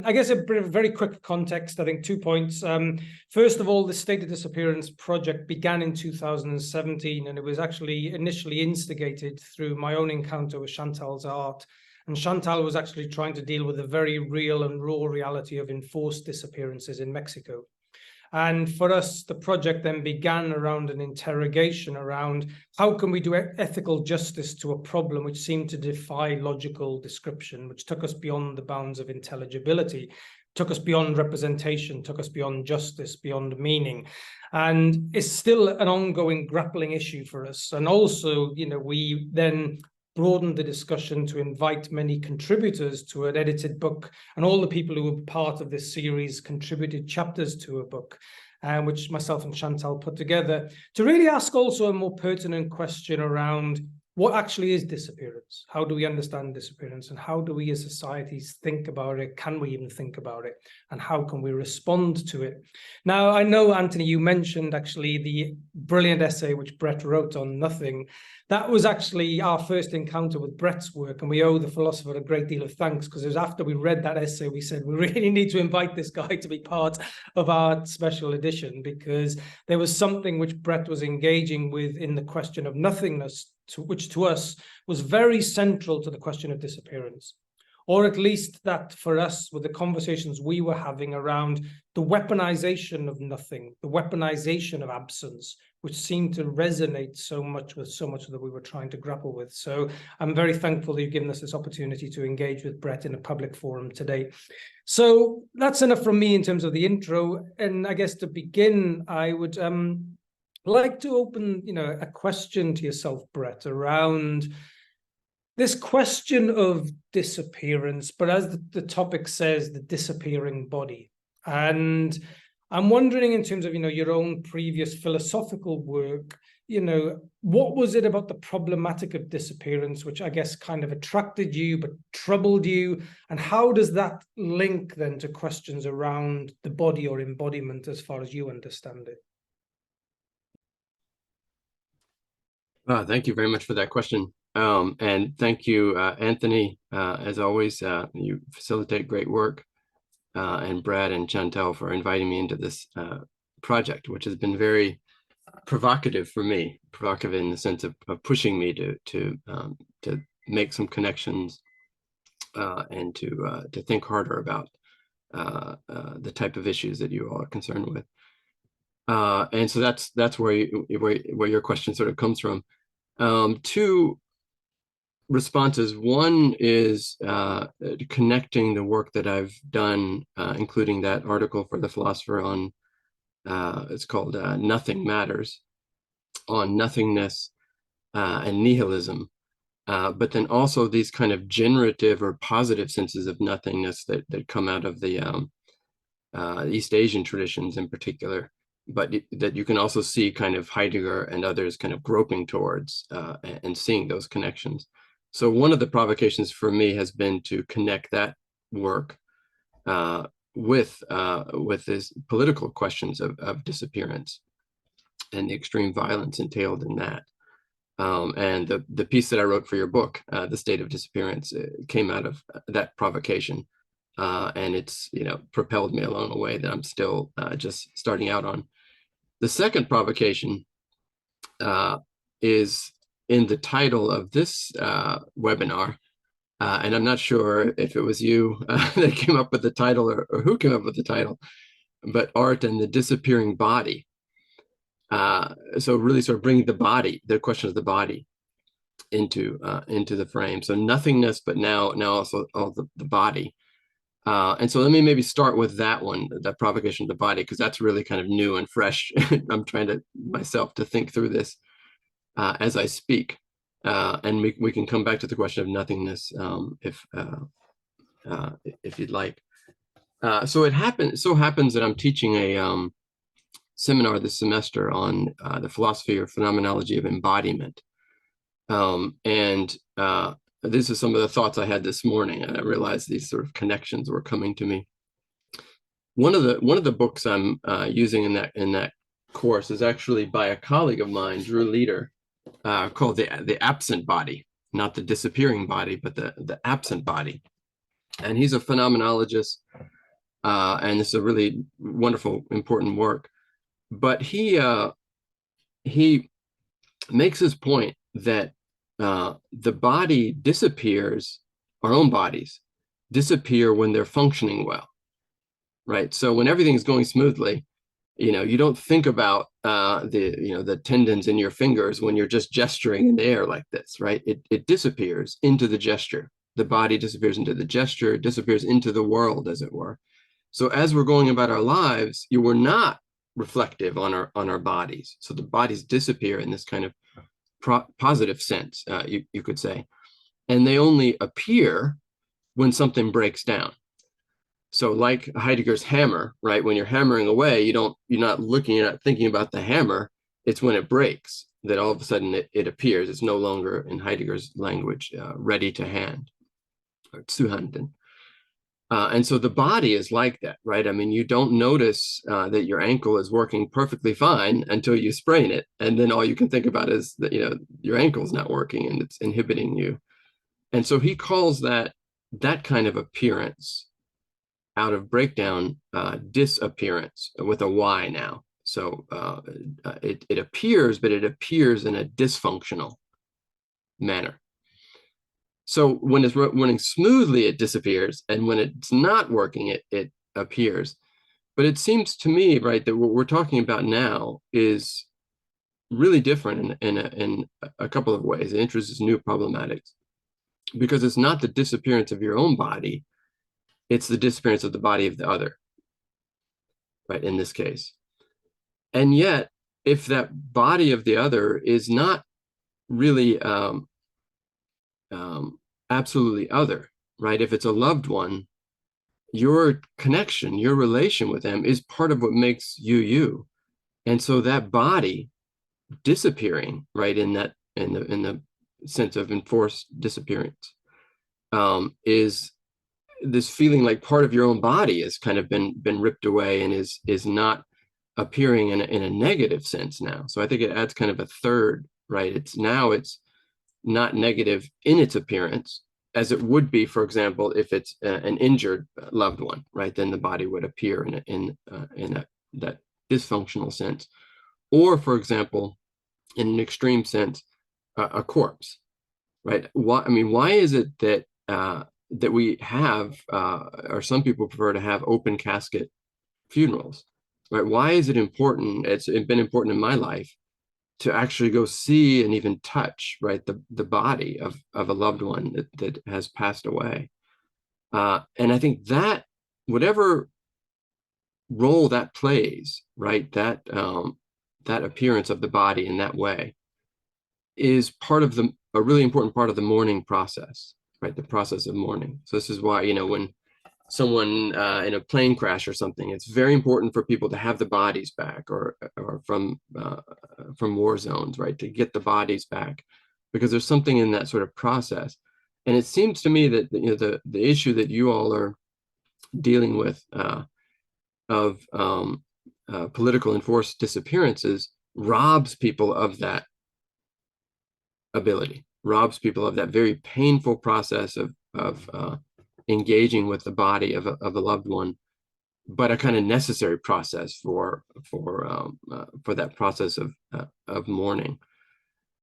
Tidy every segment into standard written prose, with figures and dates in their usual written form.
I guess a very quick context, I think 2 points. First of all, the State of Disappearance project began in 2017, and it was actually initially instigated through my own encounter with Chantal's art. And Chantal was actually trying to deal with the very real and raw reality of enforced disappearances in Mexico. And for us, the project then began around an interrogation around how can we do ethical justice to a problem which seemed to defy logical description, which took us beyond the bounds of intelligibility, took us beyond representation, took us beyond justice, beyond meaning. And it's still an ongoing grappling issue for us. And also, we then broadened the discussion to invite many contributors to an edited book, and all the people who were part of this series contributed chapters to a book, which myself and Chantal put together to really ask also a more pertinent question around what actually is disappearance? How do we understand disappearance? And how do we as societies think about it? Can we even think about it? And how can we respond to it? Now, I know, Anthony, you mentioned actually the brilliant essay which Bret wrote on nothing. That was actually our first encounter with Bret's work, and we owe the philosopher a great deal of thanks, because it was after we read that essay, we said, we really need to invite this guy to be part of our special edition, because there was something which Bret was engaging with in the question of nothingness, which to us was very central to the question of disappearance. Or at least that for us, with the conversations we were having around the weaponization of nothing, the weaponization of absence, which seemed to resonate so much that we were trying to grapple with. So I'm very thankful that you've given us this opportunity to engage with Bret in a public forum today. So that's enough from me in terms of the intro. And I guess to begin, I would like to open, a question to yourself, Bret, around this question of disappearance, but as the topic says, the disappearing body. And I'm wondering, in terms of, your own previous philosophical work, what was it about the problematic of disappearance, which I guess kind of attracted you, but troubled you? And how does that link then to questions around the body or embodiment as far as you understand it? Thank you very much for that question. And thank you, Anthony. As always, you facilitate great work, and Brad and Chantal for inviting me into this project, which has been very provocative for me, provocative in the sense of pushing me to make some connections and to think harder about the type of issues that you all are concerned with. And so that's where your question sort of comes from. Two responses. One is connecting the work that I've done, including that article for the Philosopher on, it's called Nothing Matters, on nothingness and nihilism, but then also these kind of generative or positive senses of nothingness that come out of the East Asian traditions in particular, but that you can also see kind of Heidegger and others kind of groping towards and seeing those connections. So one of the provocations for me has been to connect that work with these political questions of disappearance and the extreme violence entailed in that. And the piece that I wrote for your book, The State of Disappearance, came out of that provocation. And it's, propelled me along a way that I'm still just starting out on. The second provocation is in the title of this webinar, and I'm not sure if it was you that came up with the title or who came up with the title, but Art and the Disappearing Body. So really sort of bringing the question of the body into the frame. So nothingness, but now also the body. And so let me maybe start with that one, that provocation of the body, because that's really kind of new and fresh. I'm trying to myself to think through this as I speak. And we can come back to the question of nothingness if you'd like. So it happens that I'm teaching a seminar this semester on the philosophy or phenomenology of embodiment. These are some of the thoughts I had this morning, and I realized these sort of connections were coming to me. One of the books I'm using in that course is actually by a colleague of mine, Drew Leader, called the Absent Body, not the disappearing body, but the absent body. And he's a phenomenologist And this is a really wonderful, important work. But he makes his point that the body disappears, our own bodies disappear when they're functioning well, right? So when everything's going smoothly, you don't think about the tendons in your fingers when you're just gesturing in the air like this, right? It disappears into the gesture. The body disappears into the gesture, it disappears into the world, as it were. So as we're going about our lives, you were not reflective on our bodies. So the bodies disappear in this kind of positive sense, you could say, and they only appear when something breaks down. So like Heidegger's hammer, right? When you're hammering away, you're not thinking about the hammer. It's when it breaks that all of a sudden it appears. It's no longer, in Heidegger's language, ready to hand, or zu handen. And so the body is like that, right? I mean, you don't notice that your ankle is working perfectly fine until you sprain it. And then all you can think about is that, your ankle's not working and it's inhibiting you. And so he calls that kind of appearance out of breakdown, disappearance, with a Y now. So it appears, but it appears in a dysfunctional manner. So when it's running smoothly, it disappears, and when it's not working, it appears. But it seems to me, right, that what we're talking about now is really different in a couple of ways. It introduces new problematics, because it's not the disappearance of your own body, it's the disappearance of the body of the other, right, in this case. And yet, if that body of the other is not really absolutely other, right? If it's a loved one, your connection, your relation with them is part of what makes you you. And so that body disappearing, right, in the sense of enforced disappearance, is this feeling like part of your own body has kind of been ripped away and is not appearing in a negative sense now. So I think it adds kind of a third, right? It's not negative in its appearance, as it would be, for example, if it's an injured loved one, right? Then the body would appear in that dysfunctional sense. Or, for example, in an extreme sense, a corpse, right? Why is it that that we have, or some people prefer to have, open casket funerals, right? Why is it important? It's been important in my life to actually go see and even touch, right, the body of a loved one that has passed away. And I think that whatever role that plays, right, that appearance of the body in that way is part of a really important part of the mourning process, right, the process of mourning. So this is why, when someone in a plane crash or something, it's very important for people to have the bodies back, or from war zones, right, to get the bodies back, because there's something in that sort of process. And it seems to me that the issue that you all are dealing with, of political enforced disappearances, robs people of that ability, robs people of that very painful process of engaging with the body of a loved one, but a kind of necessary process for that process of mourning.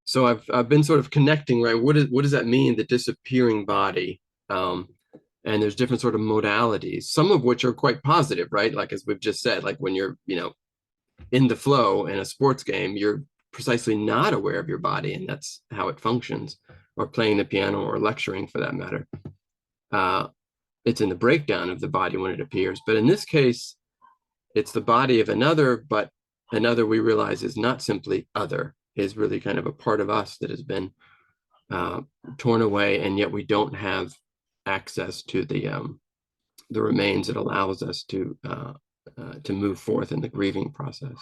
So I've been sort of connecting, right? What does that mean, the disappearing body? And there's different sort of modalities, some of which are quite positive, right? Like, as we've just said, like when you're in the flow in a sports game, you're precisely not aware of your body, and that's how it functions. Or playing the piano, or lecturing, for that matter. It's in the breakdown of the body when it appears. But in this case, it's the body of another, but another we realize is not simply other, is really kind of a part of us that has been torn away, and yet we don't have access to the remains that allows us to move forth in the grieving process.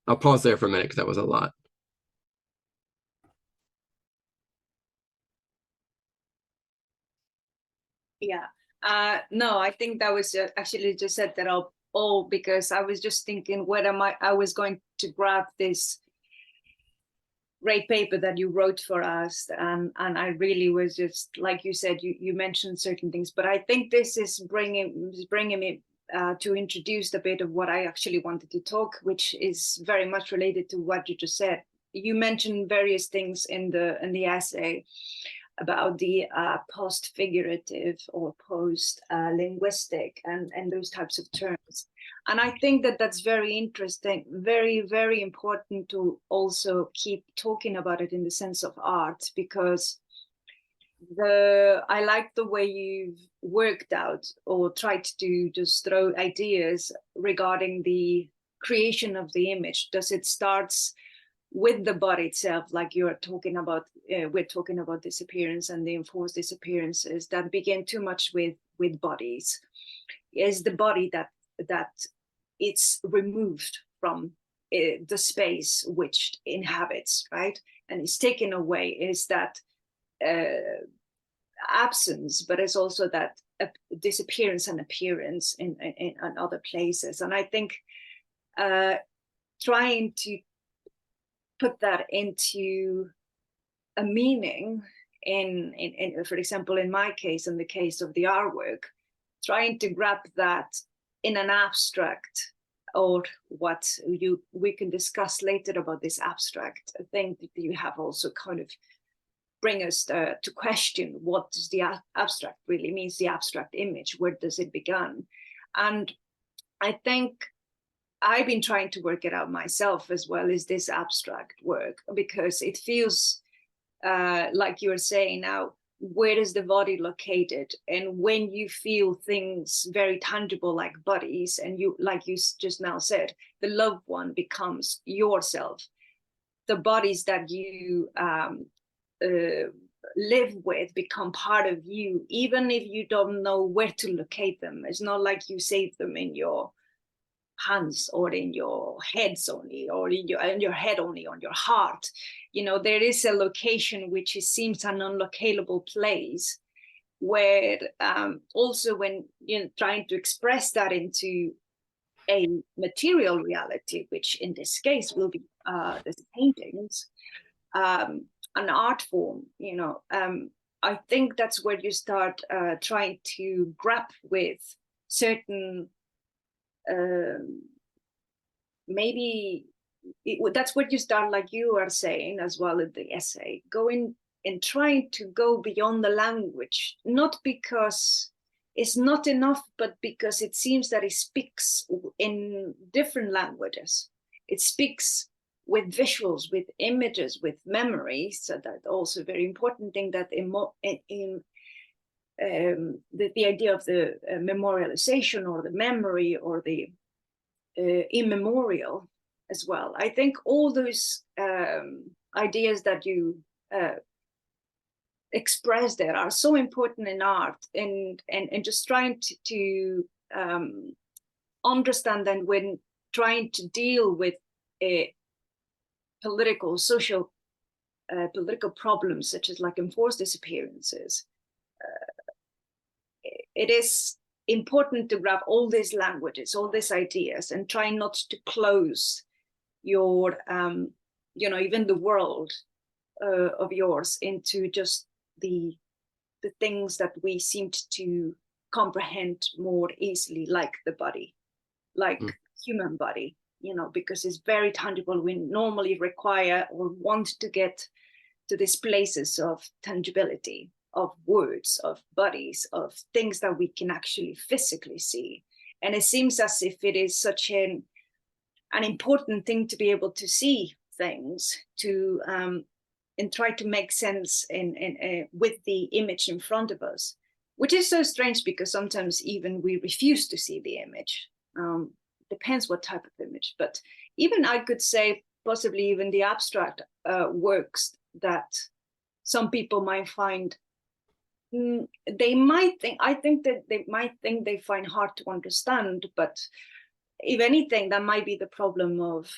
I'll pause there for a minute because that was a lot. Yeah. No, I think that was actually just said that all because I was just thinking whether I was going to grab this great paper that you wrote for us, and I really was just, like you said, you mentioned certain things, but I think this is bringing me to introduce a bit of what I actually wanted to talk, which is very much related to what you just said. You mentioned various things in the essay about the post-figurative or post-linguistic and those types of terms. And I think that that's very interesting, very, very important to also keep talking about it in the sense of art, because I like the way you've worked out or tried to just throw ideas regarding the creation of the image. Does it starts with the body itself, like you're talking about, we're talking about disappearance and the enforced disappearances that begin too much with bodies? Is the body that it's removed from the space which inhabits, right? And it's taken away, is that absence, but it's also that disappearance and appearance in other places. And I think trying to put that into a meaning in for example, in my case, in the case of the artwork, trying to grab that in an abstract, or what we can discuss later about this abstract. I think that you have also kind of bring us to question what does the abstract really means, the abstract image, where does it begin? And I think I've been trying to work it out myself as well, is this abstract work, because it feels like you're saying now, where is the body located? And when you feel things very tangible like bodies, and you, like you just now said, the loved one becomes yourself. The bodies that you live with become part of you, even if you don't know where to locate them. It's not like you save them in your hands or in your heads only, or in your head only, on your heart. You know, there is a location which seems an unlocatable place, where also when trying to express that into a material reality, which in this case will be the paintings, an art form, I think that's where you start trying to grab with certain that's what you start, like you are saying as well in the essay, going and trying to go beyond the language, not because it's not enough, but because it seems that it speaks in different languages. It speaks with visuals, with images, with memories. So that's also a very important thing, that the idea of the memorialization, or the memory, or the immemorial as well. I think all those ideas that you express there are so important in art, and just trying to understand that when trying to deal with political, social, political problems such as like enforced disappearances, it is important to grab all these languages, all these ideas, and try not to close your, even the world of yours into just the things that we seemed to comprehend more easily, like the body, like human body, because it's very tangible. We normally require or want to get to these places of tangibility, of words, of bodies, of things that we can actually physically see. And it seems as if it is such an important thing to be able to see things, to and try to make sense with the image in front of us, which is so strange, because sometimes even we refuse to see the image. Depends what type of image, but even I could say possibly even the abstract works that some people might find, they might think they find hard to understand, but if anything, that might be the problem of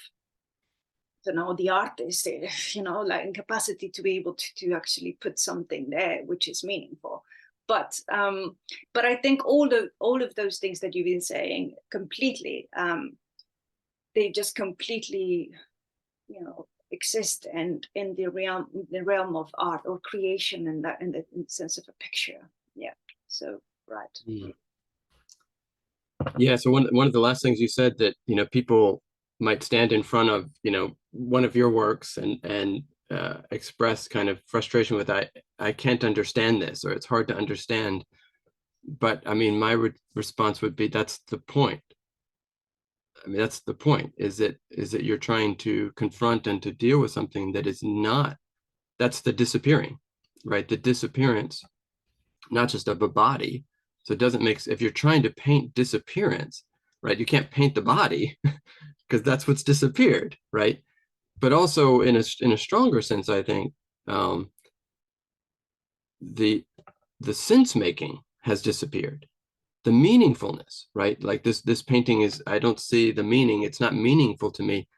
the artist, like incapacity to be able to actually put something there which is meaningful. But I think all of those things that you've been saying completely, they just completely, exist and in the realm of art or creation, and that in the sense of a picture. Yeah. So right. Yeah, so one of the last things you said, that people might stand in front of one of your works and express kind of frustration with, I can't understand this, or it's hard to understand. But I mean, my response would be, that's the point. I mean, that's the point, is that you're trying to confront and to deal with something that is not, that's the disappearing, right? The disappearance, not just of a body. So it doesn't make, if you're trying to paint disappearance, right, you can't paint the body because that's what's disappeared, right? But also in a stronger sense, I think, the sense making has disappeared, the meaningfulness, right? Like this painting is, I don't see the meaning, it's not meaningful to me.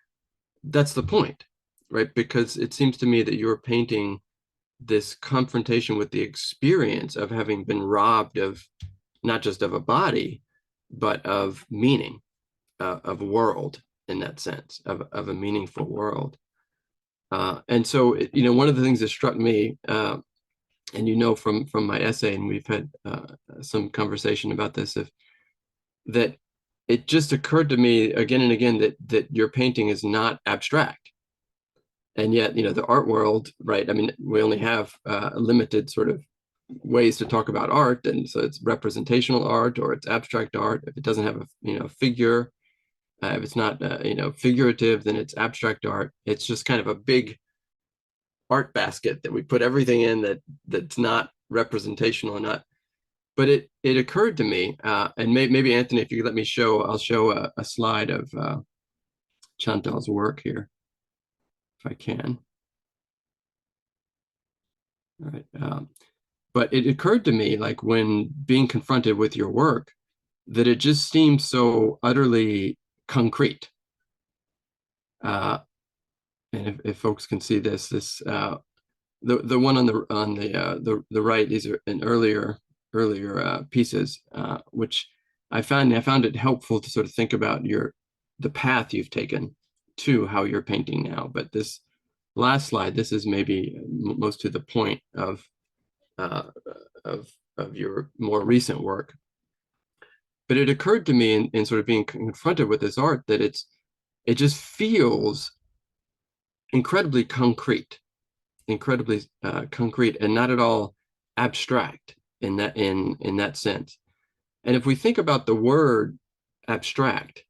That's the point, right? Because it seems to me that you're painting this confrontation with the experience of having been robbed of not just of a body, but of meaning, of world, in that sense, of a meaningful world. And so, one of the things that struck me, and from my essay, and we've had some conversation about this, that it just occurred to me again and again that your painting is not abstract. And yet, the art world, right? I mean, we only have a limited sort of ways to talk about art, and so it's representational art or it's abstract art. If it doesn't have a figure, if it's not figurative, then it's abstract art. It's just kind of a big art basket that we put everything in that's not representational or not. But it occurred to me, and maybe Anthony, if you could let me I'll show a slide of Chantal's work here, if I can. All right. But it occurred to me, like when being confronted with your work, that it just seems so utterly concrete. And if folks can see this, the one on the right, these are in earlier pieces, which I found it helpful to sort of think about the path you've taken to how you're painting now. But this last slide, this is maybe most to the point of your more recent work. But it occurred to me in sort of being confronted with this art that it just feels incredibly concrete, and not at all abstract in that sense. And if we think about the word abstract,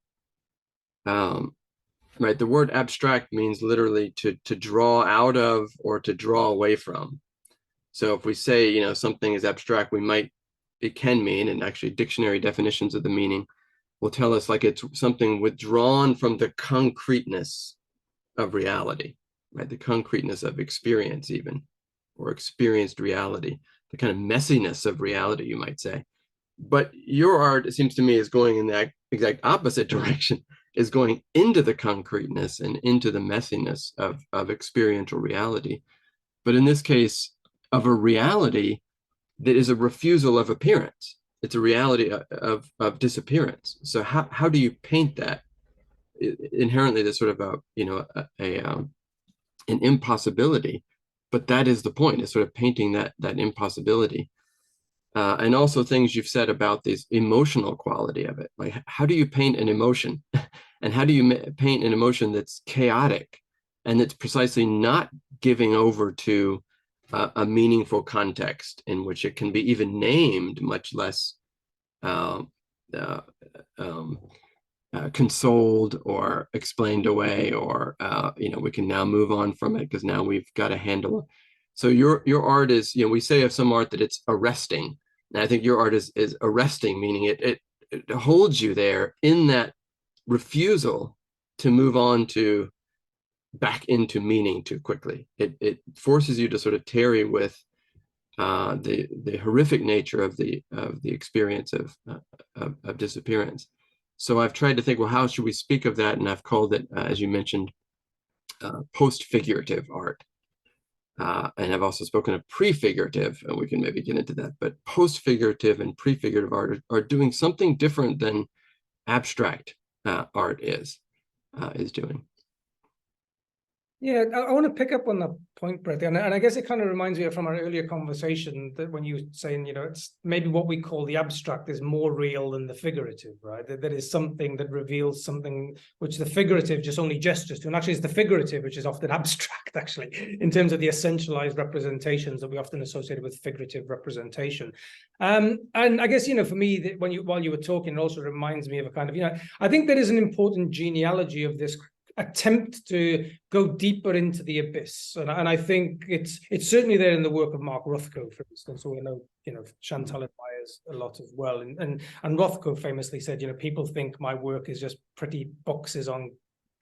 right, the word abstract means literally to draw out of or to draw away from. So if we say, something is abstract, it can mean, and actually dictionary definitions of the meaning will tell us, like, it's something withdrawn from the concreteness of reality, right? The concreteness of experience, even, or experienced reality, the kind of messiness of reality, you might say. But your art, it seems to me, is going in that exact opposite direction, is going into the concreteness and into the messiness of experiential reality. But in this case, of a reality that is a refusal of appearance. It's a reality of disappearance. So how do you paint that? Inherently, there's sort of an impossibility, but that is the point, is sort of painting that impossibility. And also things you've said about this emotional quality of it. Like, how do you paint an emotion? And how do you paint an emotion that's chaotic and that's precisely not giving over to a meaningful context in which it can be even named, much less consoled or explained away, or we can now move on from it because now we've got a handle. So your art is, we say of some art that it's arresting, and I think your art is arresting, meaning it holds you there in that refusal to move on to back into meaning too quickly. It forces you to sort of tarry with the horrific nature of the experience of disappearance. So I've tried to think, well, how should we speak of that? And I've called it, as you mentioned, post-figurative art. And I've also spoken of prefigurative, and we can maybe get into that. But post-figurative and prefigurative art are doing something different than abstract art is doing. Yeah, I want to pick up on that point, Brett, and I guess it kind of reminds me from our earlier conversation that when you were saying, it's maybe what we call the abstract is more real than the figurative, right? That is something that reveals something which the figurative just only gestures to, and actually it's the figurative which is often abstract, actually, in terms of the essentialized representations that we often associate with figurative representation. And I guess, for me, while you were talking, it also reminds me of a kind of, I think there is an important genealogy of this attempt to go deeper into the abyss, and I think it's certainly there in the work of Mark Rothko, for instance, who I know Chantal admires a lot as well, and Rothko famously said, people think my work is just pretty boxes on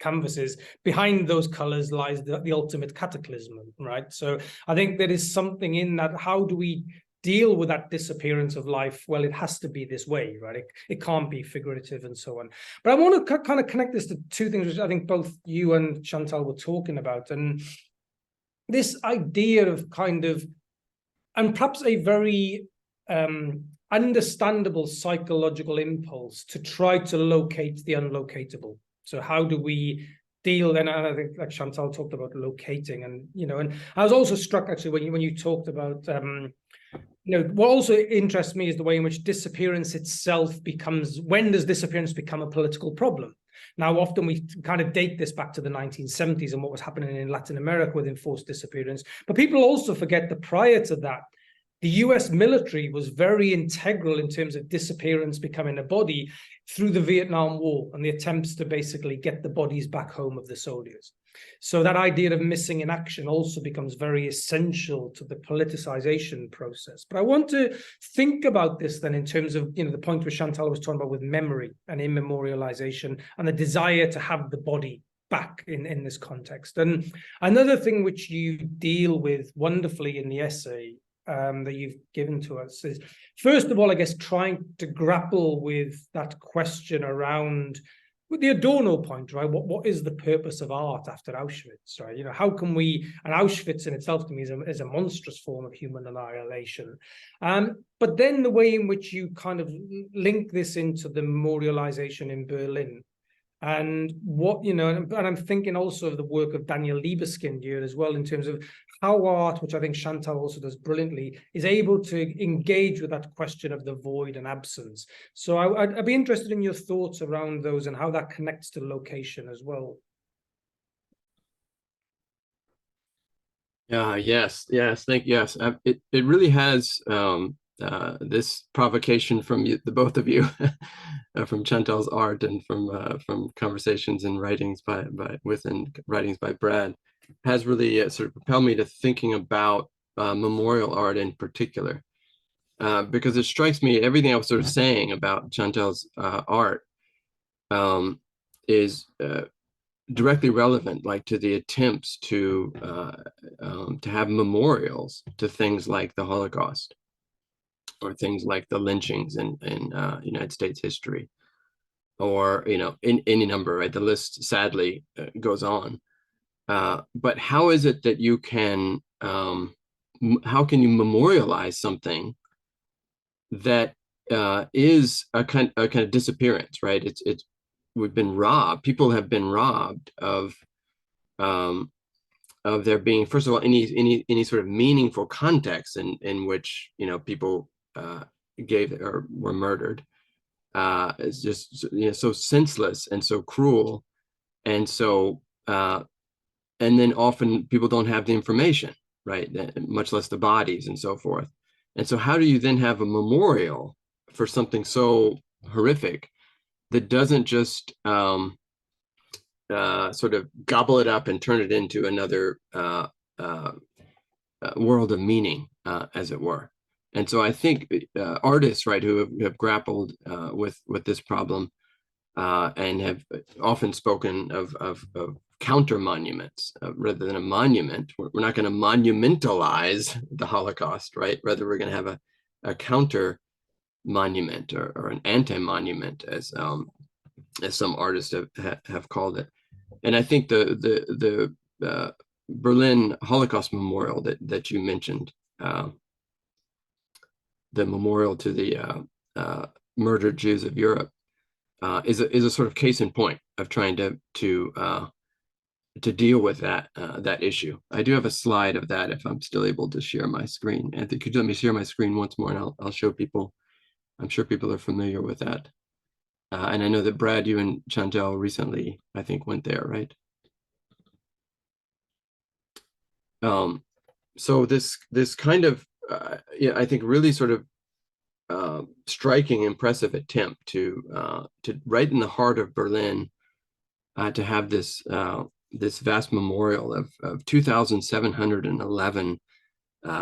canvases. Behind those colors lies the ultimate cataclysm, right? So I think there is something in that. How do we deal with that disappearance of life? Well, it has to be this way, right? It can't be figurative and so on. But I want to kind of connect this to two things which I think both you and Chantal were talking about, and this idea of kind of, and perhaps a very understandable psychological impulse to try to locate the unlocatable. So how do we deal? And I think, like Chantal talked about locating, and and I was also struck actually when you talked about what also interests me is the way in which disappearance itself becomes, when does disappearance become a political problem? Now, often we kind of date this back to the 1970s and what was happening in Latin America with enforced disappearance. But people also forget that prior to that, the US military was very integral in terms of disappearance becoming a body through the Vietnam War and the attempts to basically get the bodies back home of the soldiers. So that idea of missing in action also becomes very essential to the politicization process. But I want to think about this then in terms of, the point where Chantal was talking about with memory and immemorialization and the desire to have the body back in this context. And another thing which you deal with wonderfully in the essay that you've given to us is, first of all, I guess, trying to grapple with that question around with the Adorno point, right? What is the purpose of art after Auschwitz, right? How can we, and Auschwitz in itself to me is a monstrous form of human annihilation. But then the way in which you kind of link this into the memorialization in Berlin, and what, and I'm thinking also of the work of Daniel Libeskind here as well, in terms of how art, which I think Chantal also does brilliantly, is able to engage with that question of the void and absence. So I'd be interested in your thoughts around those and how that connects to location as well. Yes. It really has this provocation from the both of you, from Chantal's art and from conversations and writings by Brad, has really sort of propelled me to thinking about memorial art in particular, because it strikes me everything I was sort of saying about Chantal's art is directly relevant, like to the attempts to have memorials to things like the Holocaust, or things like the lynchings in United States history, or in any number, right? The list sadly goes on. But how is it that you can how can you memorialize something that is a kind of disappearance, right? It's we've been robbed. People have been robbed of there being, first of all, any sort of meaningful context in which people gave or were murdered. It's just so senseless and so cruel, and so and then often people don't have the information, right? Much less the bodies and so forth. And so how do you then have a memorial for something so horrific that doesn't just sort of gobble it up and turn it into another world of meaning, as it were? And so I think artists, right, who have grappled with this problem and have often spoken of counter monuments rather than a monument. We're not going to monumentalize the Holocaust, right? Rather, we're going to have a counter monument or an anti-monument, as some artists have called it. And I think the Berlin Holocaust Memorial that you mentioned, the memorial to the murdered Jews of Europe, is a sort of case in point of trying to deal with that that issue. I do have a slide of that if I'm still able to share my screen. Anthony, could you let me share my screen once more, and I'll show people. I'm sure people are familiar with that. And I know that Brad, you and Chantal recently, I think, went there, right? So this kind of, yeah, I think really sort of striking, impressive attempt to right in the heart of Berlin, to have this this vast memorial of 2,711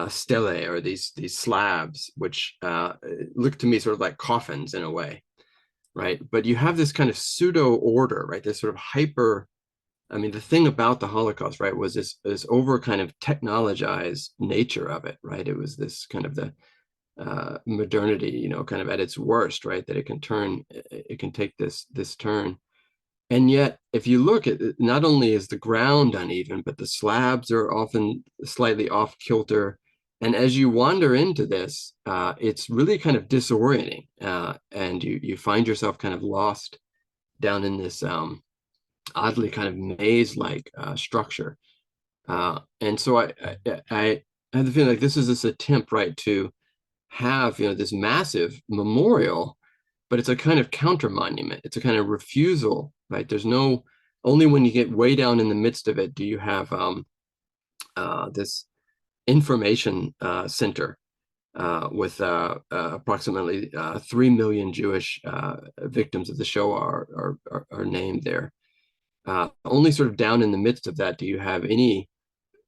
stelae, or these slabs, which look to me sort of like coffins in a way, right? But you have this kind of pseudo order, right? This sort of hyper. I mean, the thing about the Holocaust, right, was this over kind of technologized nature of it, right? It was this kind of the modernity, you know, kind of at its worst, right? That it can take this turn. And yet, if you look at it, not only is the ground uneven, but the slabs are often slightly off kilter. And as you wander into this, it's really kind of disorienting, and you find yourself kind of lost down in this oddly kind of maze-like structure. And so I have the feeling like this is this attempt, right, to have, you know, this massive memorial, but it's a kind of counter monument. It's a kind of refusal, right? There's no, only when you get way down in the midst of it do you have this information center with approximately 3 million Jewish victims of the Shoah are named there. Only sort of down in the midst of that do you have any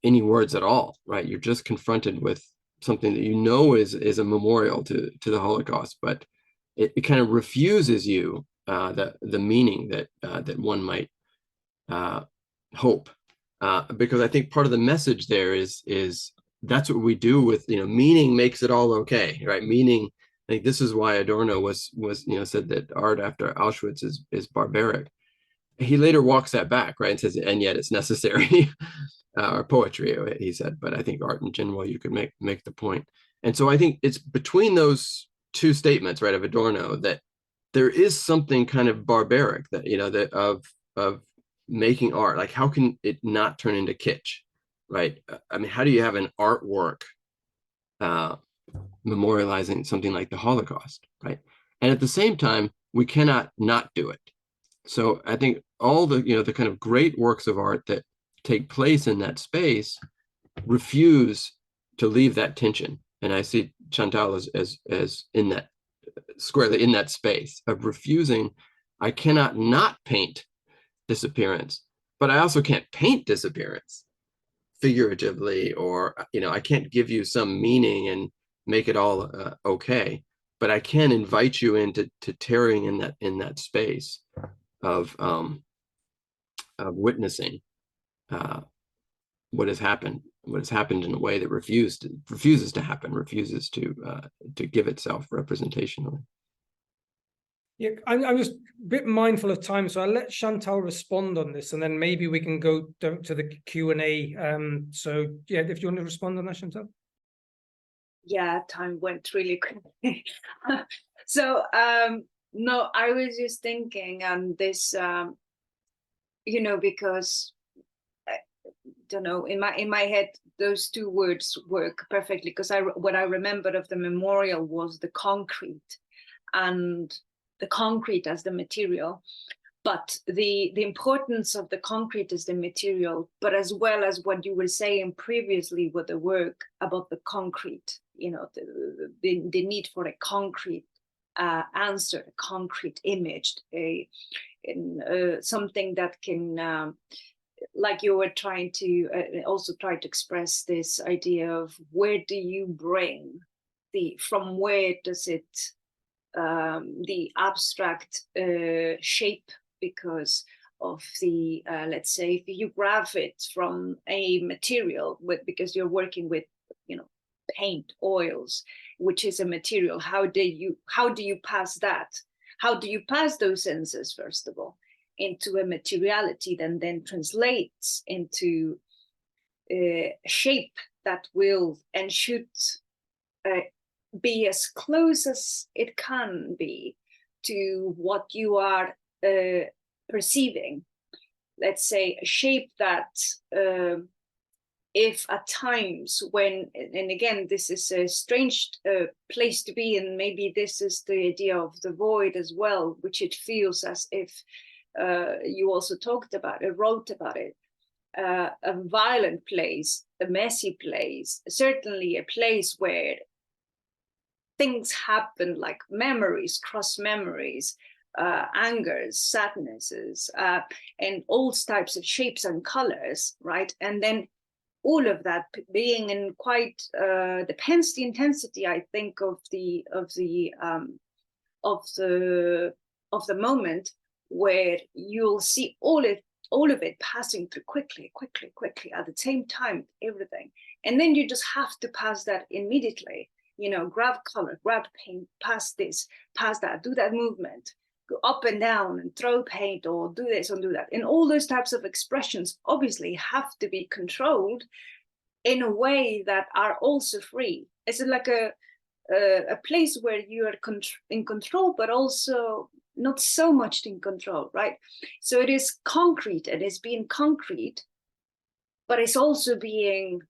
words at all, right? You're just confronted with something that you know is a memorial to the Holocaust, but it kind of refuses you the meaning that one might hope, because I think part of the message there is that's what we do with, you know, meaning makes it all okay, right? Meaning, I think this is why Adorno was you know, said that art after Auschwitz is barbaric. He later walks that back, right, and says, and yet it's necessary. Or poetry, he said, but I think art in general, you could make the point. And so I think it's between those two statements, right, of Adorno, that there is something kind of barbaric, that, you know, that of making art. Like, how can it not turn into kitsch, right? I mean, how do you have an artwork memorializing something like the Holocaust, right? And at the same time, we cannot not do it. So I think all the, you know, the kind of great works of art that take place in that space refuse to leave that tension. And I see Chantal as in that, squarely in that space of refusing. I cannot not paint disappearance, but I also can't paint disappearance figuratively, or, you know, I can't give you some meaning and make it all okay, but I can invite you into tearing in that space of witnessing what has happened in a way that refuses to happen, refuses to give itself representationally. Yeah, I'm just a bit mindful of time, so I'll let Chantal respond on this, and then maybe we can go to the Q&A. So yeah, if you want to respond on that, Chantal. Yeah, time went really quick. So no, I was just thinking this, you know, because I don't know, in my head, those two words work perfectly, because what I remembered of the memorial was the concrete, and the concrete as the material, but the importance of the concrete as the material, but as well as what you were saying previously with the work about the concrete, you know, the need for a concrete answer, a concrete image, something that can, like you were trying to also try to express this idea of where do you bring from where does it, the abstract shape, because of the, let's say, if you grab it from a material because you're working with, you know, paint, oils, which is a material, how do you pass that? How do you pass those senses, first of all, into a materiality that then translates into a shape that will and should be as close as it can be to what you are perceiving. let's say, a shape that if at times when, and again, this is a strange place to be, and maybe this is the idea of the void as well, which it feels as if you also talked about it, wrote about it, a violent place, a messy place, certainly a place where things happen, like memories, cross memories, angers, sadnesses, and all types of shapes and colors, right? And then all of that being in quite depends the intensity, I think, of the moment, where you'll see all of it passing through quickly at the same time, everything, and then you just have to pass that immediately. You know, grab color, grab paint, pass this, pass that, do that movement, go up and down and throw paint, or do this or do that. And all those types of expressions obviously have to be controlled in a way that are also free. It's like a place where you are in control, but also not so much in control, right? So it is concrete, and it's being concrete, but it's also being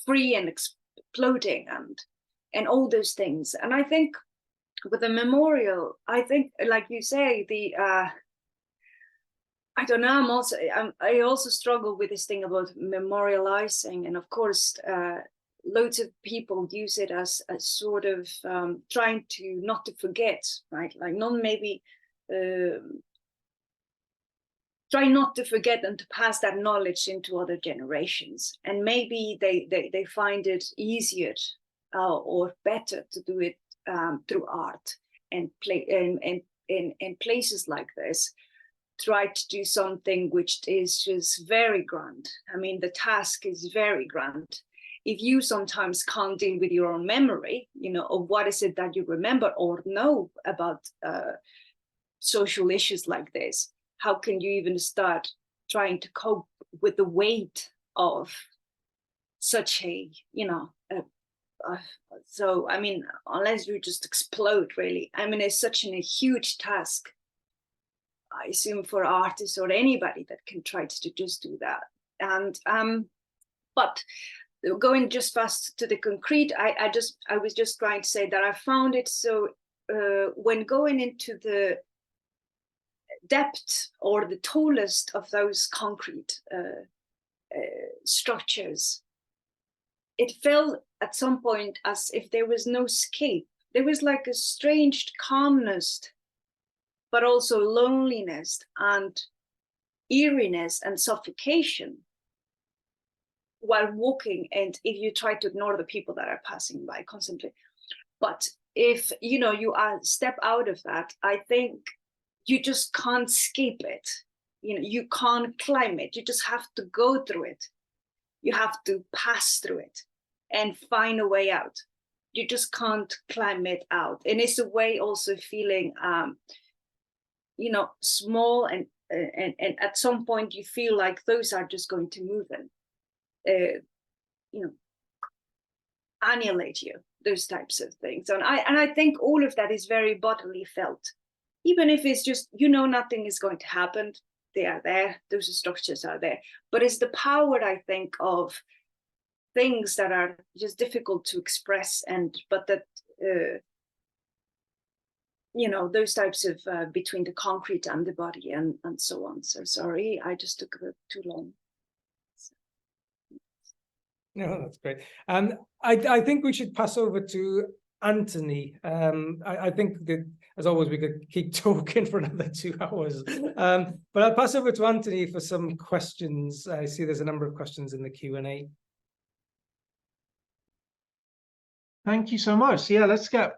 free and exploding and all those things. And I think with the memorial, I think, like you say, I don't know, I also struggle with this thing about memorializing, and of course loads of people use it as a sort of trying to not to forget, right? Like try not to forget and to pass that knowledge into other generations. And maybe they find it easier or better to do it through art and in places like this. Try to do something which is just very grand. I mean, the task is very grand. If you sometimes can't deal with your own memory, you know, of what is it that you remember or know about social issues like this, how can you even start trying to cope with the weight of such a, you know, so, I mean, unless you just explode, really. I mean, it's such a huge task, I assume, for artists or anybody that can try to just do that. And but going just fast to the concrete, I was just trying to say that I found it so when going into the depth or the tallest of those concrete structures, it felt at some point as if there was no escape. There was like a strange calmness, but also loneliness and eeriness and suffocation while walking. And if you try to ignore the people that are passing by constantly, but if you know you step out of that, I think you just can't escape it. You know, you can't climb it. You just have to go through it. You have to pass through it and find a way out. You just can't climb it out. And it's a way also feeling you know, small, and at some point you feel like those are just going to move and you know, annihilate you, those types of things. And I think all of that is very bodily felt, even if it's just, you know, nothing is going to happen. They are there, those structures are there, but it's the power, I think, of things that are just difficult to express, but that you know, those types of between the concrete and the body and so on. So sorry, I just took a bit too long. No, that's great. I think we should pass over to Anthony. I think that, as always, we could keep talking for another 2 hours. But I'll pass over to Anthony for some questions. I see there's a number of questions in the Q&A. Thank you so much. Yeah, let's get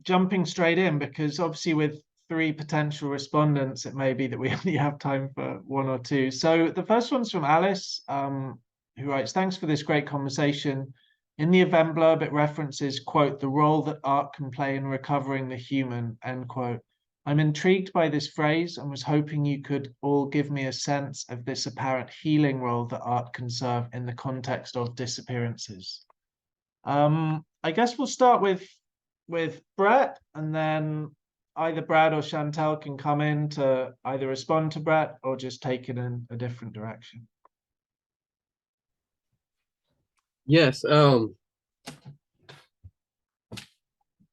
jumping straight in, because obviously with 3 potential respondents, it may be that we only have time for 1 or 2. So the first one's from Alice, who writes, "Thanks for this great conversation. In the event blurb, it references, quote, the role that art can play in recovering the human, end quote. I'm intrigued by this phrase and was hoping you could all give me a sense of this apparent healing role that art can serve in the context of disappearances." I guess we'll start with Bret, and then either Brad or Chantal can come in to either respond to Bret or just take it in a different direction. Yes,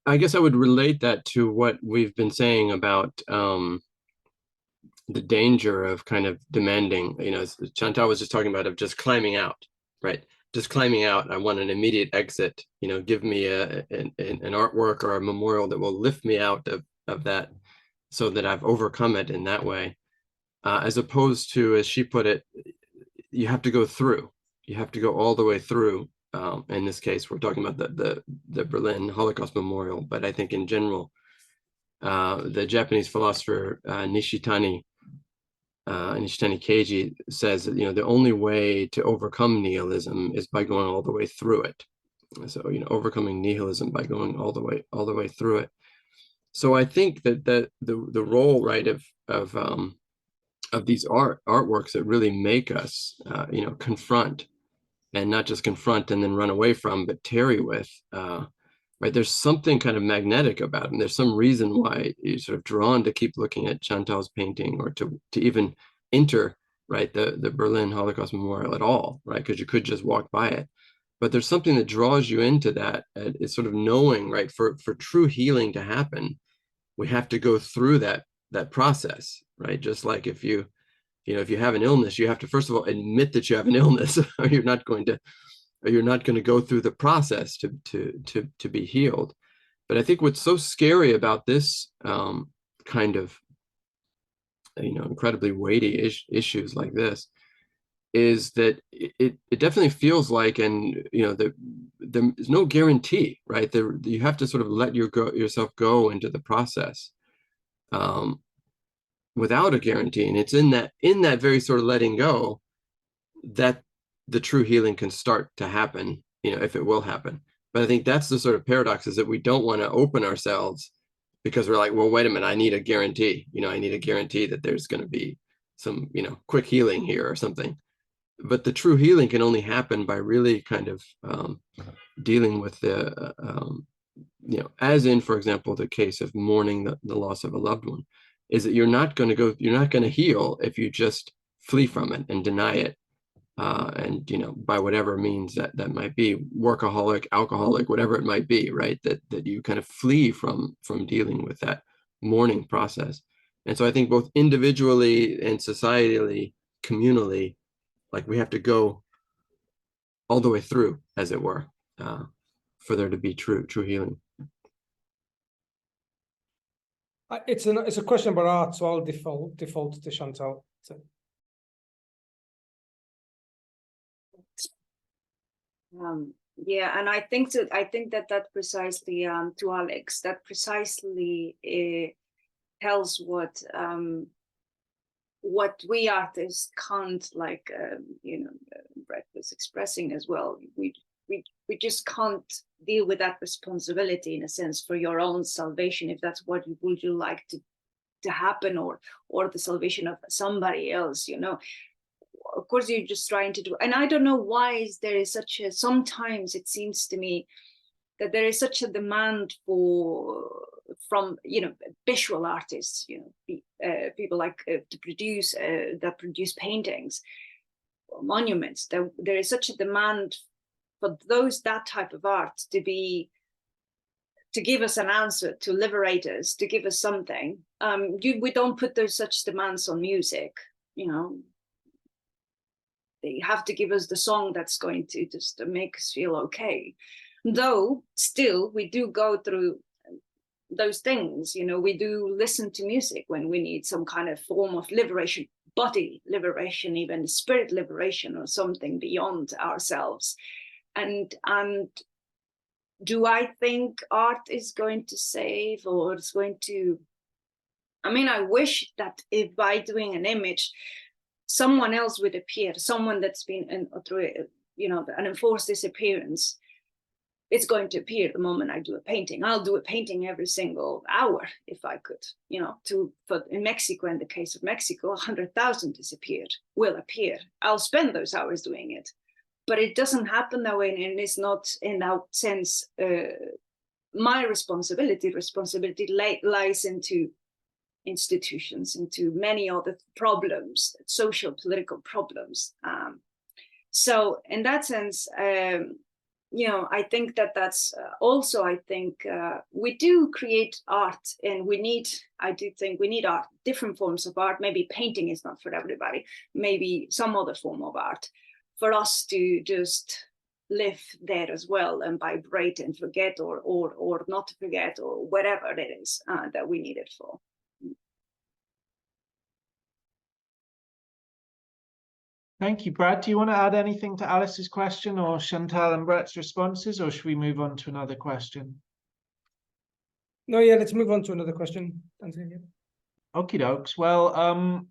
I guess I would relate that to what we've been saying about the danger of kind of demanding, as Chantal was just talking about, of just climbing out, right? Just climbing out. I want an immediate exit, give me an artwork or a memorial that will lift me out of that so that I've overcome it in that way. As opposed to, as she put it, you have to go through. You have to go all the way through. In this case, we're talking about the Berlin Holocaust Memorial, but I think in general, the Japanese philosopher Nishitani Keiji says that the only way to overcome nihilism is by going all the way through it. So overcoming nihilism by going all the way through it. So I think that the role, right, of these artworks that really make us confront, and not just confront and then run away from, but tarry with, right? There's something kind of magnetic about them. There's some reason why you're sort of drawn to keep looking at Chantal's painting, or to even enter, right, the Berlin Holocaust Memorial at all, right? Because you could just walk by it. But there's something that draws you into that. It's sort of knowing, right, for true healing to happen, we have to go through that process, right? Just like if you have an illness, you have to first of all admit that you have an illness, or you're not going to go through the process to be healed. But I think what's so scary about this kind of incredibly weighty issues like this is that it definitely feels like, and there's no guarantee, right? You have to sort of let yourself go into the process without a guarantee. And it's in that very sort of letting go that the true healing can start to happen, if it will happen. But I think that's the sort of paradox, is that we don't want to open ourselves because we're like, well, wait a minute, I need a guarantee. I need a guarantee that there's going to be some, quick healing here or something. But the true healing can only happen by really kind of dealing with the, as in, for example, the case of mourning the loss of a loved one, is that you're not going to heal if you just flee from it and deny it. And by whatever means that might be, workaholic, alcoholic, whatever it might be, right? That you kind of flee from dealing with that mourning process. And so I think both individually and societally, communally, like we have to go all the way through, as it were, for there to be true healing. It's a question about art, so I'll default to Chantal. So. Yeah, and I think that precisely, to Alex, that precisely tells what we artists can't, like Bret was expressing as well. We just can't deal with that responsibility, in a sense, for your own salvation, if that's what you would like to happen, or the salvation of somebody else. Of course, you're just trying to do, and I don't know why there is such a, sometimes it seems to me that there is such a demand from visual artists, people like to produce that produce paintings or monuments. There is such a demand for that type of art to give us an answer, to liberate us, to give us something. We don't put such demands on music. They have to give us the song that's going to just make us feel okay. Though still we do go through those things, we do listen to music when we need some kind of form of liberation, body liberation, even spirit liberation, or something beyond ourselves. And do I think art is going to save, or it's going to, I wish that if by doing an image, someone else would appear, someone that's been through an enforced disappearance. It's going to appear the moment I do a painting. I'll do a painting every single hour if I could, but in Mexico, in the case of Mexico, 100,000 will appear. I'll spend those hours doing it, but it doesn't happen that way, and it's not in that sense my responsibility lies into institutions, into many other problems, social, political problems. So in that sense, you know, I think that's also, I think we do create art, and I do think we need art, different forms of art. Maybe painting is not for everybody, maybe some other form of art, for us to just live there as well and vibrate and forget or not forget, or whatever it is that we need it for. Thank you, Brad. Do you want to add anything to Alice's question or Chantal and Bret's responses, or should we move on to another question? No, yeah, let's move on to another question. Anthony. Okie dokes. Well,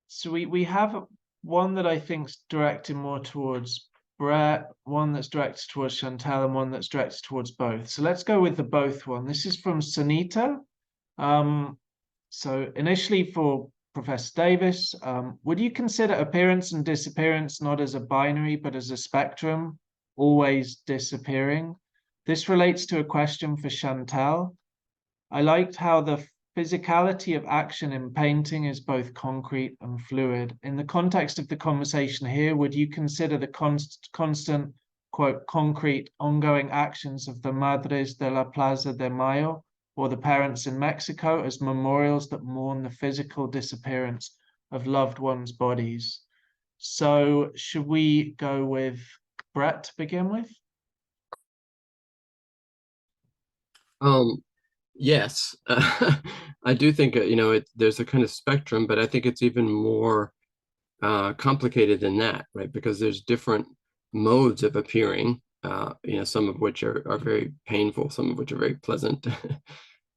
so we have one that I think's directed more towards Bret, one that's directed towards Chantal, and one that's directed towards both. So let's go with the both one. This is from Sunita. So initially for Professor Davis, would you consider appearance and disappearance not as a binary, but as a spectrum, always disappearing? This relates to a question for Chantal. I liked how the physicality of action in painting is both concrete and fluid. In the context of the conversation here, would you consider the constant, quote, concrete, ongoing actions of the Madres de la Plaza de Mayo, or the parents in Mexico, as memorials that mourn the physical disappearance of loved ones' bodies? So should we go with Bret to begin with? Yes, I do think, you know, there's a kind of spectrum, but I think it's even more complicated than that, right? Because there's different modes of appearing, you know, some of which are very painful, some of which are very pleasant.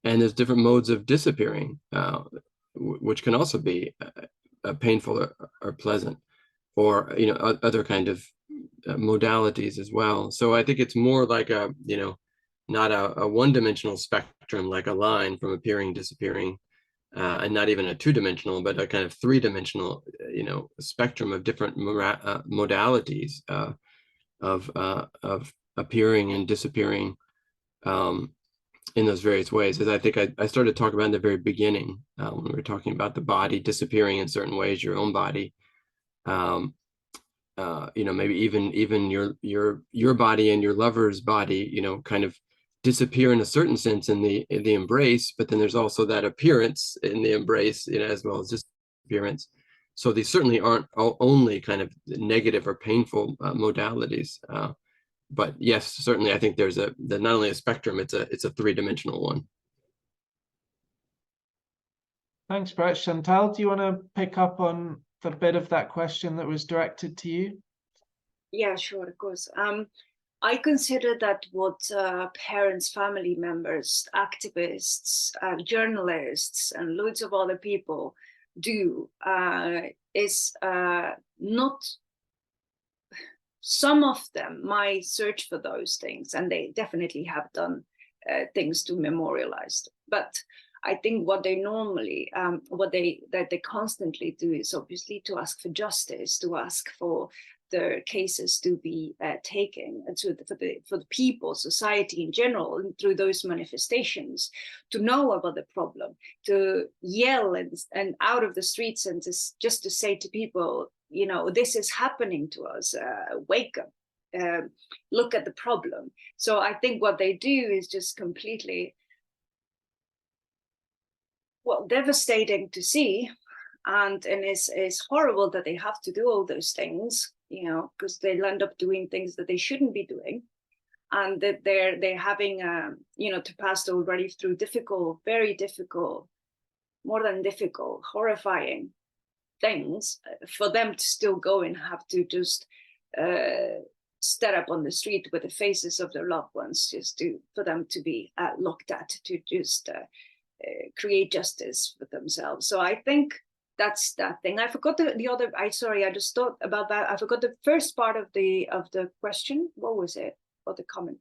And there's different modes of disappearing, which can also be painful or pleasant, or, you know, other kind of modalities as well. So I think it's more like a, you know, not a one-dimensional spectrum like a line from appearing, disappearing, and not even a two-dimensional, but a kind of three-dimensional, you know, spectrum of different modalities of appearing and disappearing in those various ways. As I think I started talking about in the very beginning, when we were talking about the body disappearing in certain ways, your own body, you know, maybe even your body and your lover's body, you know, kind of disappear in a certain sense in the embrace, but then there's also that appearance in the embrace, you know, as well as disappearance. So these certainly aren't only kind of negative or painful modalities. But yes, certainly I think there's not only a spectrum, it's a three-dimensional one. Thanks, Bret. Chantal, do you want to pick up on the bit of that question that was directed to you? Yeah, sure, of course. I consider that what parents, family members, activists, journalists, and loads of other people do is not. Some of them might search for those things, and they definitely have done things to memorialize. But I think what they normally, that they constantly do is obviously to ask for justice, to ask for the cases to be taken, and for the people, society in general, and through those manifestations, to know about the problem, to yell and out of the streets, and just to say to people, you know, this is happening to us, wake up, look at the problem. So I think what they do is just completely, well, devastating to see, and it's horrible that they have to do all those things, you know, because they'll end up doing things that they shouldn't be doing, and that they're having, you know, to pass already through difficult, very difficult, more than difficult, horrifying things, for them to still go and have to just stand up on the street with the faces of their loved ones, just for them to be looked at, to just create justice for themselves. So I think that's that thing. I forgot the other. I just thought about that. I forgot the first part of the question. What was it? Or the comment?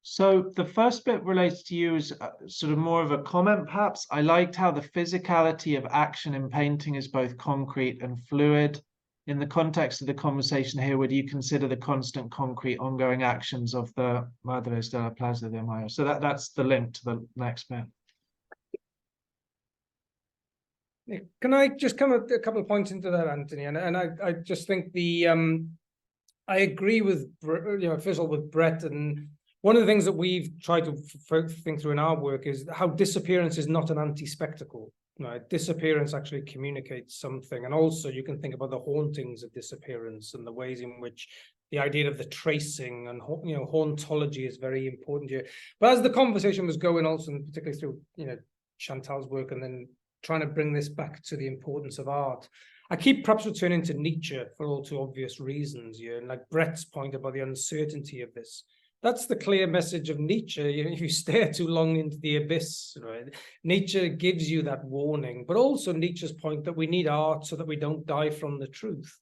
So the first bit relates to you as sort of more of a comment, perhaps. I liked how the physicality of action in painting is both concrete and fluid. in the context of the conversation here, would you consider the constant, concrete, ongoing actions of the Madres de la Plaza de Mayo? So that's the link to the next bit. Can I just come a couple of points into that, Anthony? And I just think I agree with, first of all, with Bret. And one of the things that we've tried to think through in our work is how disappearance is not an anti-spectacle. Right? Disappearance actually communicates something. And also you can think about the hauntings of disappearance and the ways in which the idea of the tracing and, hauntology is very important here. But as the conversation was going also, and particularly through, Chantal's work, and then trying to bring this back to the importance of art, I keep perhaps returning to Nietzsche for all too obvious reasons here. And like Bret's point about the uncertainty of this. That's the clear message of Nietzsche. If you stare too long into the abyss, right? Nietzsche gives you that warning, but also Nietzsche's point that we need art so that we don't die from the truth.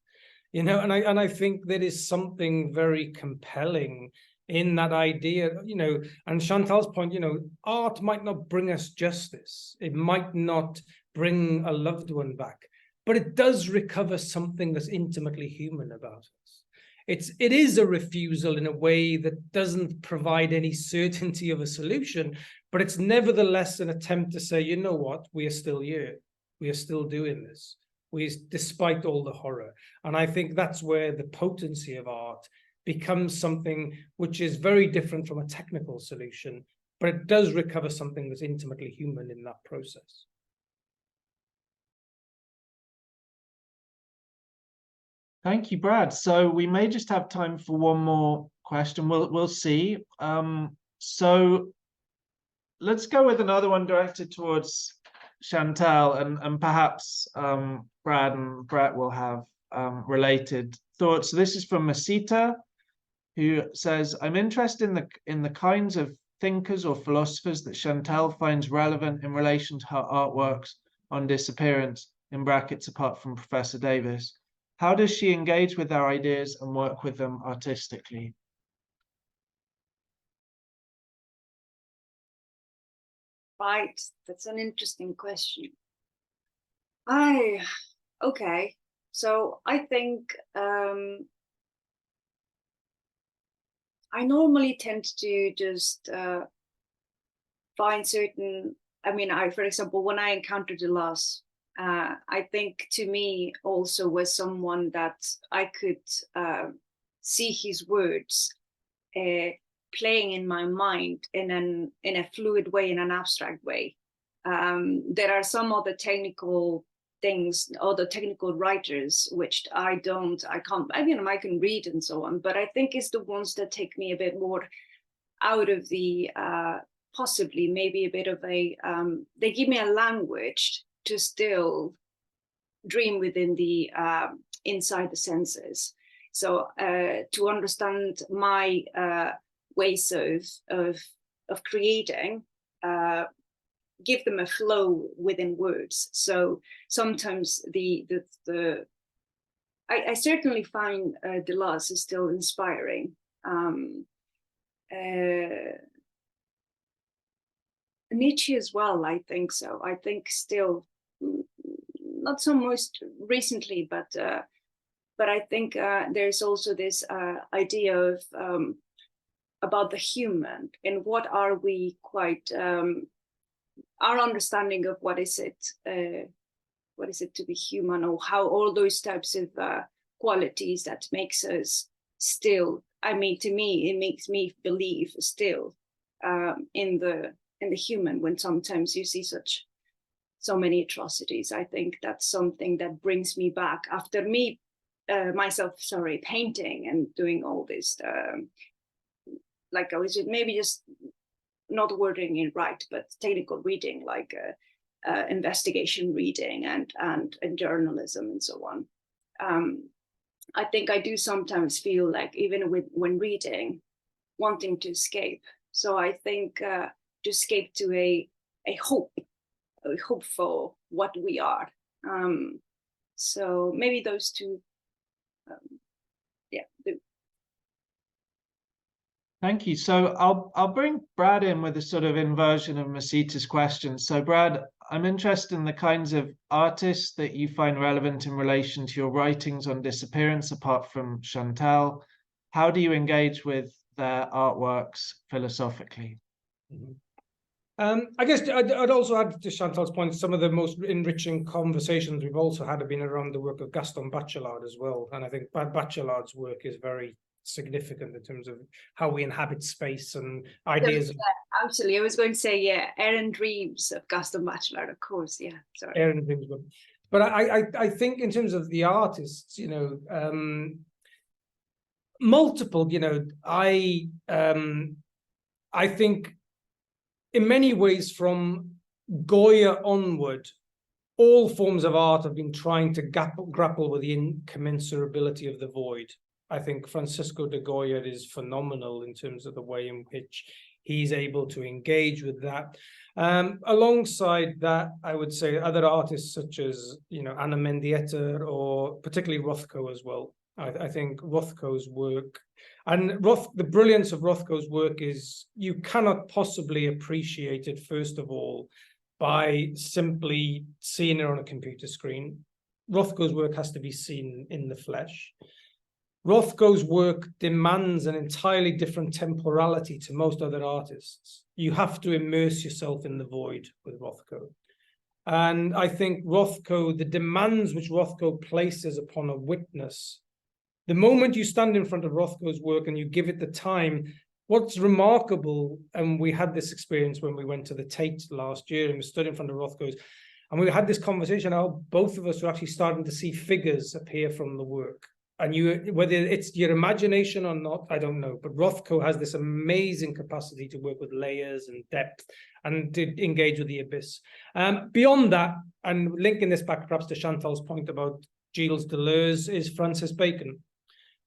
And I think there is something very compelling in that idea, and Chantal's point, art might not bring us justice. It might not bring a loved one back, but it does recover something that's intimately human about us. It is a refusal in a way that doesn't provide any certainty of a solution, but it's nevertheless an attempt to say, you know what, we are still here. We are still doing this, despite all the horror. And I think that's where the potency of art becomes something which is very different from a technical solution, but it does recover something that's intimately human in that process. Thank you, Brad. So we may just have time for one more question. We'll see. So let's go with another one directed towards Chantal, and perhaps Brad and Bret will have related thoughts. So this is from Masita, who says, I'm interested in the kinds of thinkers or philosophers that Chantal finds relevant in relation to her artworks on disappearance, in brackets apart from Professor Davis. How does she engage with their ideas and work with them artistically? Right, that's an interesting question. Okay, so I think I normally tend to just find certain, for example, when I encountered Deleuze, I think to me also was someone that I could see his words playing in my mind in a fluid way, in an abstract way. There are some other technical things, other technical writers, which I can't, I can read and so on, but I think it's the ones that take me a bit more out of the, possibly maybe a bit of a, they give me a language to still dream within the inside the senses. So to understand my ways of creating, give them a flow within words. So sometimes I certainly find Deleuze is still inspiring. Nietzsche as well, I think so. I think still, not so most recently, but I think there's also this idea of about the human and what are we quite our understanding of what is it to be human, or how all those types of qualities that makes us still. To me, it makes me believe still in the human when sometimes you see so many atrocities. I think that's something that brings me back after myself painting and doing all this like I was maybe just not wording it right, but technical reading, like investigation reading and journalism and so on. I think I do sometimes feel like even when reading, wanting to escape. So I think to escape to a hope for what we are. So maybe those two, Thank you. So I'll bring Brad in with a sort of inversion of Masita's question. So Brad, I'm interested in the kinds of artists that you find relevant in relation to your writings on disappearance, apart from Chantal. How do you engage with their artworks philosophically? I guess I'd also add to Chantal's point, some of the most enriching conversations we've also had have been around the work of Gaston Bachelard as well. And I think Bachelard's work is very significant in terms of how we inhabit space and ideas. Yeah, absolutely. I was going to say, yeah, Aaron Dreams of Gaston Bachelard, of course. Yeah, sorry. Aaron Dreams, but I think in terms of the artists, you know, multiple, you know, I think in many ways from Goya onward, all forms of art have been trying to grapple with the incommensurability of the void. I think Francisco de Goya is phenomenal in terms of the way in which he's able to engage with that. Alongside that, I would say other artists such as, you know, Anna Mendieta or particularly Rothko as well. I think Rothko's work, and the brilliance of Rothko's work is you cannot possibly appreciate it, first of all, by simply seeing it on a computer screen. Rothko's work has to be seen in the flesh. Rothko's work demands an entirely different temporality to most other artists. You have to immerse yourself in the void with Rothko. And I think Rothko, the demands which Rothko places upon a witness, the moment you stand in front of Rothko's work and you give it the time, what's remarkable, and we had this experience when we went to the Tate last year and we stood in front of Rothko's, and we had this conversation how both of us were actually starting to see figures appear from the work. And whether it's your imagination or not, I don't know. But Rothko has this amazing capacity to work with layers and depth and to engage with the abyss. Beyond that, and linking this back perhaps to Chantal's point about Gilles Deleuze, is Francis Bacon.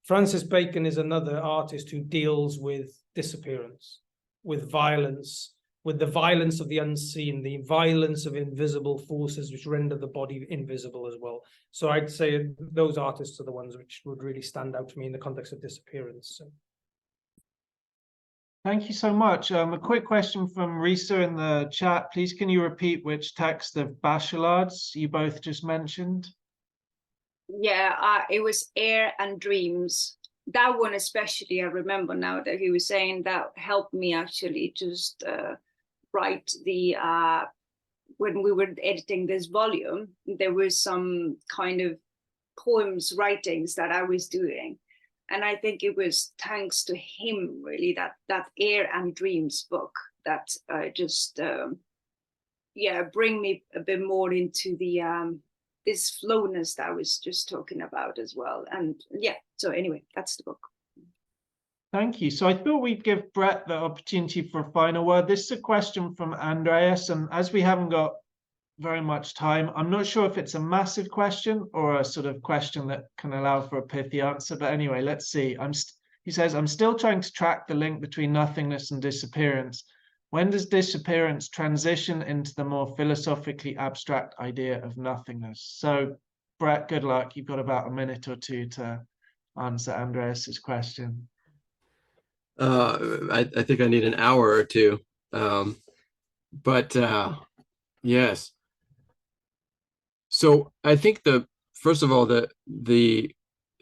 Francis Bacon is another artist who deals with disappearance, with violence, with the violence of the unseen, the violence of invisible forces which render the body invisible as well. So I'd say those artists are the ones which would really stand out to me in the context of disappearance. So. Thank you so much. A quick question from Risa in the chat. Please, can you repeat which text of Bachelard's you both just mentioned? Yeah, it was Air and Dreams. That one especially, I remember now that he was saying that helped me actually just write the, when we were editing this volume, there was some kind of poems writings that I was doing. And I think it was thanks to him really that Air and Dreams book that just, yeah, bring me a bit more into the, this flowness that I was just talking about as well. And yeah, so anyway, that's the book. Thank you. So I thought we'd give Bret the opportunity for a final word. This is a question from Andreas, and as we haven't got very much time, I'm not sure if it's a massive question or a sort of question that can allow for a pithy answer, but anyway, let's see. He says, I'm still trying to track the link between nothingness and disappearance. When does disappearance transition into the more philosophically abstract idea of nothingness? So, Bret, good luck. You've got about a minute or two to answer Andreas's question. I think I need an hour or two. But yes. So I think first of all, the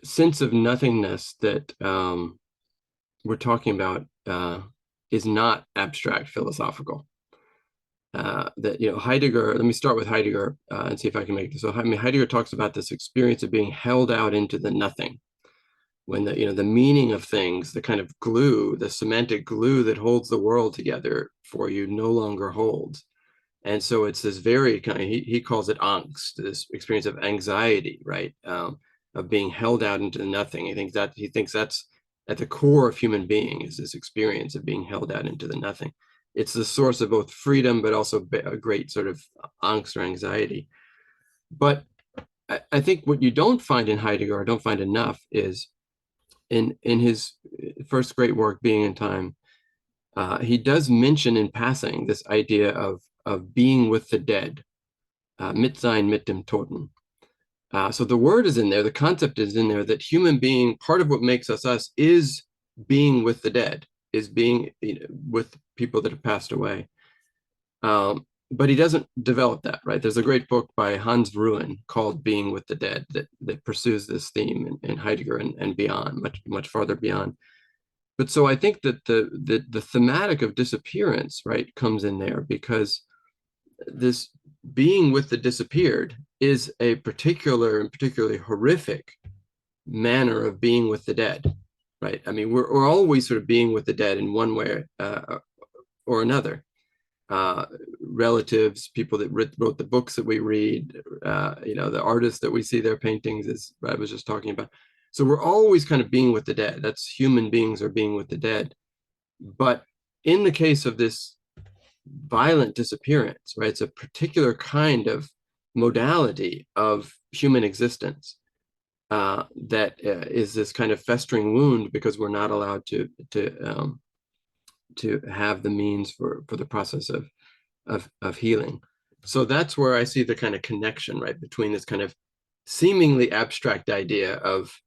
sense of nothingness that we're talking about is not abstract philosophical. That, you know, Heidegger, let me start with Heidegger and see if I can make this. So I mean, Heidegger talks about this experience of being held out into the nothing. When the meaning of things, the kind of glue, the semantic glue that holds the world together for you no longer holds. And so it's this very kind of, he calls it angst, this experience of anxiety, right? Of being held out into nothing. He thinks that's at the core of human being, is this experience of being held out into the nothing. It's the source of both freedom, but also a great sort of angst or anxiety. But I think what you don't find in Heidegger, or don't find enough, is in his first great work, Being in Time, he does mention in passing this idea of being with the dead, mit sein mit dem Toten. So the word is in there, the concept is in there, that human being, part of what makes us us is being with the dead, is being with people that have passed away. but he doesn't develop that, right? There's a great book by Hans Ruin called Being with the Dead that pursues this theme in Heidegger and beyond, much farther beyond. But so I think that the thematic of disappearance, right, comes in there, because this being with the disappeared is a particular and particularly horrific manner of being with the dead, right? I mean, we're always sort of being with the dead in one way or another. Relatives, people that wrote the books that we read, the artists that we see their paintings, as I was just talking about. So we're always kind of being with the dead. That's human beings are being with the dead. But in the case of this violent disappearance, right, it's a particular kind of modality of human existence that is this kind of festering wound, because we're not allowed to have the means for the process of healing. So that's where I see the kind of connection, right, between this kind of seemingly abstract idea of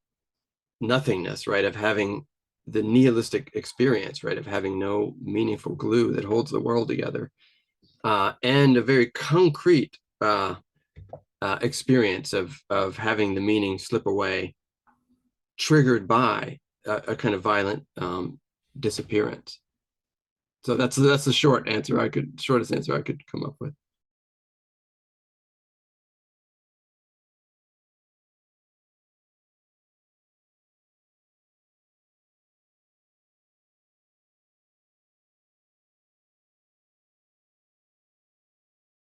nothingness, right, of having the nihilistic experience, right, of having no meaningful glue that holds the world together, and a very concrete experience of having the meaning slip away, triggered by a kind of violent disappearance. So that's the shortest answer I could come up with.